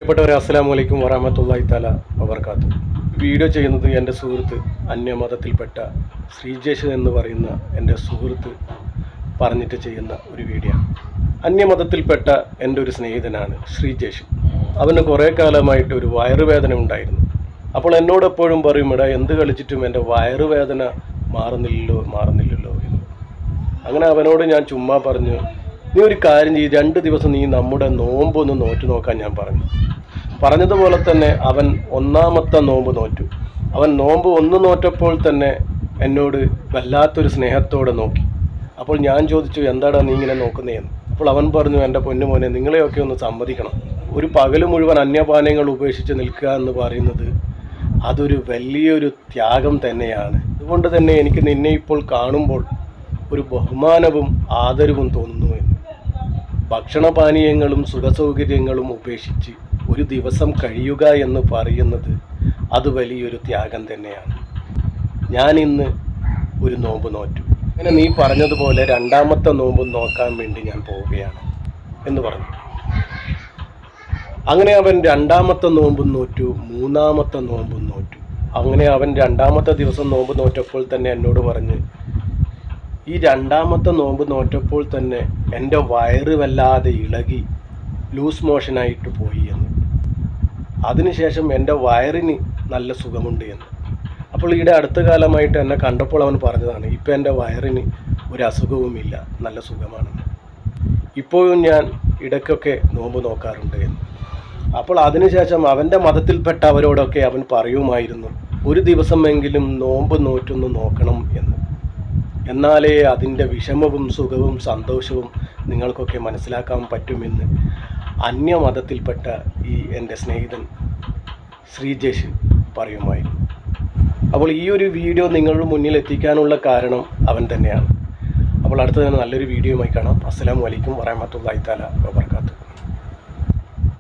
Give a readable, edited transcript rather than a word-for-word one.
പ്രിയപ്പെട്ടവരെ, അസ്സലാമു അലൈക്കും വറഹ്മത്തുള്ളാഹി തആല വബറകാതുഹു. വീഡിയോ ചെയ്യുന്നത് എൻ്റെ സുഹൃത്ത്, അന്യമതത്തിൽപ്പെട്ട ശ്രീജേഷ് എന്ന് പറയുന്ന എൻ്റെ സുഹൃത്ത് പറഞ്ഞിട്ട് ചെയ്യുന്ന ഒരു വീഡിയോ. അന്യമതത്തിൽപ്പെട്ട എൻ്റെ ഒരു സ്നേഹിതനാണ് ശ്രീജേഷ്. അവന് കുറേ കാലമായിട്ട് ഒരു വയറുവേദന ഉണ്ടായിരുന്നു. അപ്പോൾ എന്നോട് എപ്പോഴും പറയും, ഇടാ എന്ത് കളിച്ചിട്ടും എൻ്റെ വയറുവേദന മാറുന്നില്ലല്ലോ എന്ന്. അങ്ങനെ അവനോട് ഞാൻ ചുമ്മാ പറഞ്ഞു, നീ ഒരു കാര്യം ചെയ്യ്, 2 ദിവസം നീ നമ്മുടെ നോമ്പൊന്ന് നോറ്റു നോക്കാൻ ഞാൻ പറഞ്ഞതുപോലെ തന്നെ അവൻ 1ാമത്തെ നോമ്പ് നോറ്റു. അവൻ നോമ്പ് 1 നോറ്റപ്പോൾ തന്നെ എന്നോട് വല്ലാത്തൊരു സ്നേഹത്തോടെ നോക്കി. അപ്പോൾ ഞാൻ ചോദിച്ചു, എന്താടാ നീ ഇങ്ങനെ നോക്കുന്നതെന്ന്. അപ്പോൾ അവൻ പറഞ്ഞു, എൻ്റെ പൊന്നുമോനെ, നിങ്ങളെയൊക്കെ ഒന്ന് സമ്മതിക്കണം. ഒരു പകൽ മുഴുവൻ അന്യപാനീയങ്ങൾ ഉപേക്ഷിച്ച് നിൽക്കുക എന്ന് പറയുന്നത് അതൊരു വലിയൊരു ത്യാഗം തന്നെയാണ്. അതുകൊണ്ട് തന്നെ എനിക്ക് നിന്നെ ഇപ്പോൾ കാണുമ്പോൾ ഒരു ബഹുമാനവും ആദരവും തോന്നുന്നു എന്ന്. ഭക്ഷണപാനീയങ്ങളും സുഖസൗകര്യങ്ങളും ഉപേക്ഷിച്ച് ഒരു ദിവസം കഴിയുക എന്ന് പറയുന്നത് അത് വലിയൊരു ത്യാഗം തന്നെയാണ്. ഞാൻ ഇന്ന് ഒരു നോമ്പ് നോറ്റു. അങ്ങനെ നീ പറഞ്ഞതുപോലെ 2ാമത്തെ നോമ്പ് നോക്കാൻ വേണ്ടി ഞാൻ പോവുകയാണ് എന്ന് പറഞ്ഞു. അങ്ങനെ അവൻ 2ാമത്തെ നോമ്പും നോറ്റു, 3ാമത്തെ നോമ്പും നോറ്റു. അങ്ങനെ അവൻ 2ാമത്തെ ദിവസം നോമ്പ് നോറ്റപ്പോൾ തന്നെ എന്നോട് പറഞ്ഞ്, ഈ 2ാമത്തെ നോമ്പ് നോറ്റപ്പോൾ തന്നെ എൻ്റെ വയറ് വല്ലാതെ ഇളകി ലൂസ് മോഷനായിട്ട് പോയി എന്ന്. അതിനുശേഷം എൻ്റെ വയറിന് നല്ല സുഖമുണ്ട് എന്ന്. അപ്പോൾ ഈയിടെ അടുത്ത കാലമായിട്ട് എന്നെ കണ്ടപ്പോൾ അവൻ പറഞ്ഞതാണ്, ഇപ്പം എൻ്റെ വയറിന് ഒരു അസുഖവുമില്ല, നല്ല സുഖമാണെന്ന്. ഇപ്പോഴും ഞാൻ ഇടയ്ക്കൊക്കെ നോമ്പ് നോക്കാറുണ്ട് എന്ന്. അപ്പോൾ അതിനുശേഷം അവൻ്റെ മതത്തിൽപ്പെട്ടവരോടൊക്കെ അവൻ പറയുമായിരുന്നു, ഒരു ദിവസമെങ്കിലും നോമ്പ് നോറ്റൊന്ന് നോക്കണം എന്ന്. എന്നാലേ അതിൻ്റെ വിഷമവും സുഖവും സന്തോഷവും നിങ്ങൾക്കൊക്കെ മനസ്സിലാക്കാൻ പറ്റുമെന്ന് അന്യമതത്തിൽപ്പെട്ട ഈ എൻ്റെ സ്നേഹിതൻ ശ്രീജേഷ് പറയുമായിരുന്നു. അപ്പോൾ ഈ ഒരു വീഡിയോ നിങ്ങളുടെ മുന്നിൽ എത്തിക്കാനുള്ള കാരണം അവൻ തന്നെയാണ്. അപ്പോൾ അടുത്ത തന്നെ നല്ലൊരു വീഡിയോയുമായി കാണാം. അസ്സലാമു അലൈക്കും വറഹ്മത്തുള്ളാഹി തആല വബറകാതുഹു.